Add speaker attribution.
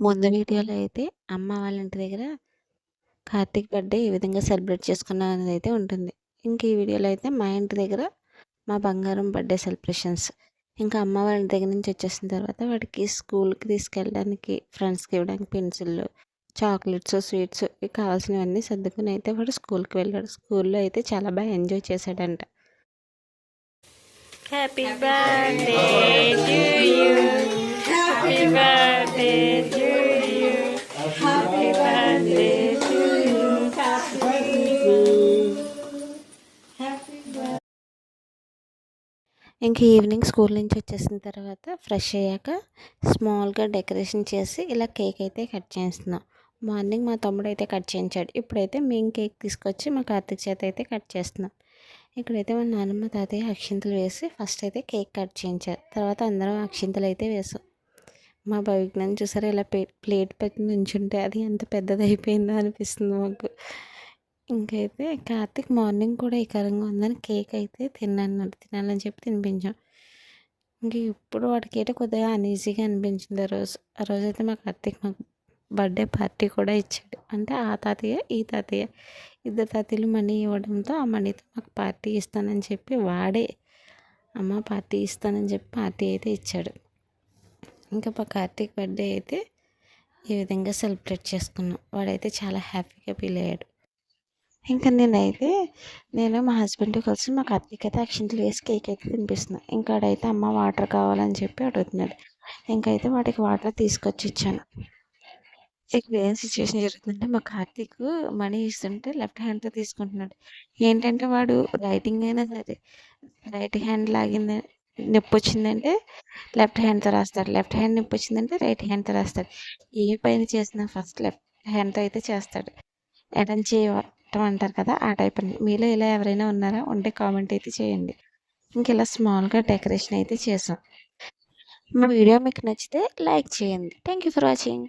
Speaker 1: ముందు వీడియోలో అయితే అమ్మ వాళ్ళ ఇంటి దగ్గర కార్తీక్ బర్త్‌డే ఏ విధంగా సెలబ్రేట్ చేసుకున్నాం అనేదైతే ఉంటుంది. ఇంక ఈ వీడియోలో అయితే మా ఇంటి దగ్గర మా బంగారం బర్త్‌డే సెలబ్రేషన్స్. ఇంకా అమ్మ వాళ్ళ ఇంటి దగ్గర నుంచి వచ్చేసిన తర్వాత వాడికి స్కూల్‌కి తీసుకెళ్ళడానికి, ఫ్రెండ్స్‌కి ఇవ్వడానికి పెన్సిల్లు, చాక్లెట్స్, స్వీట్స్ ఇవి కావాల్సినవన్నీ సర్దుకొని అయితే వాడు స్కూల్‌కి వెళ్ళాడు. స్కూల్‌లో అయితే చాలా బాగా ఎంజాయ్ చేశాడంట. Happy birthday to you. Happy birthday to you. Happy birthday to you. ఇంక ఈవినింగ్ స్కూల్ నుంచి వచ్చేసిన తర్వాత ఫ్రెష్ అయ్యాక స్మాల్గా డెకరేషన్ చేసి ఇలా కేక్ అయితే కట్ చేస్తున్నాం. మార్నింగ్ మా తమ్ముడు అయితే కట్ చేయించాడు. ఇప్పుడైతే మేము కేక్ తీసుకొచ్చి మా కార్తీక్ చేత అయితే కట్ చేస్తున్నాం. ఇక్కడైతే మా నాన్నమ్మ తాతయ్య అక్షింతలు వేసి ఫస్ట్ అయితే కేక్ కట్ చేయించారు. తర్వాత అందరం అక్షింతలు అయితే వేసాం. మా భవిజ్ఞానం చూసారా ఇలా ప్లేట్ పెట్టి నుంచుంటే అది ఎంత పెద్దది అయిపోయిందో అనిపిస్తుంది మాకు. ఇంకైతే కార్తీక్ మార్నింగ్ కూడా వికారంగా ఉందని కేక్ అయితే తినాలని చెప్పి తినిపించాం. ఇంక ఇప్పుడు వాడికి అయితే కొద్దిగా అనీజీగా అనిపించింది ఆ రోజైతే మా కార్తీక్ మాకు బర్త్డే పార్టీ కూడా ఇచ్చాడు. అంటే ఆ తాతయ్య ఈ తాతయ్య ఇద్దరు తాతయ్యలు మనీ ఇవ్వడంతో ఆ మనీతో మాకు పార్టీ ఇస్తానని చెప్పి వాడే అమ్మ పార్టీ ఇస్తానని చెప్పి పార్టీ అయితే ఇచ్చాడు. ఇంకా మా కార్తీక్ బర్త్డే అయితే ఈ విధంగా సెలబ్రేట్ చేసుకున్నాం. వాడైతే చాలా హ్యాపీగా ఫీల్ అయ్యాడు. ఇంకా నేను మా హస్బెండ్ కలిసి మా కార్తీక్ అయితే అక్షింతలు వేసి కేక్ అయితే తినిపిస్తున్నాను. ఇంకా ఆడైతే అమ్మ వాటర్ కావాలని చెప్పి అడుగుతున్నాడు. ఇంకైతే వాటికి వాటర్ తీసుకొచ్చి ఇచ్చాను. ఇక్కడ ఏం సిచ్యువేషన్ జరుగుతుందంటే మా కార్తీక్ మనీ ఇస్తుంటే లెఫ్ట్ హ్యాండ్తో తీసుకుంటున్నాడు. ఏంటంటే వాడు రైటింగ్ అయినా సరే రైట్ హ్యాండ్ లాగింది నొప్పి వచ్చిందంటే లెఫ్ట్ హ్యాండ్తో రాస్తాడు. లెఫ్ట్ హ్యాండ్ నొప్పి వచ్చిందంటే రైట్ హ్యాండ్తో రాస్తాడు. ఏ పని చేసినా ఫస్ట్ లెఫ్ట్ హ్యాండ్తో అయితే చేస్తాడు. ఎడం చేయటం అంటారు కదా, ఆ టైప్ అండి. మీలో ఇలా ఎవరైనా ఉన్నారా? ఉంటే కామెంట్ అయితే చేయండి. ఇంక ఇలా స్మాల్గా డెకరేషన్ అయితే చేసాం. మా వీడియో మీకు నచ్చితే లైక్ చేయండి. Thank you for watching.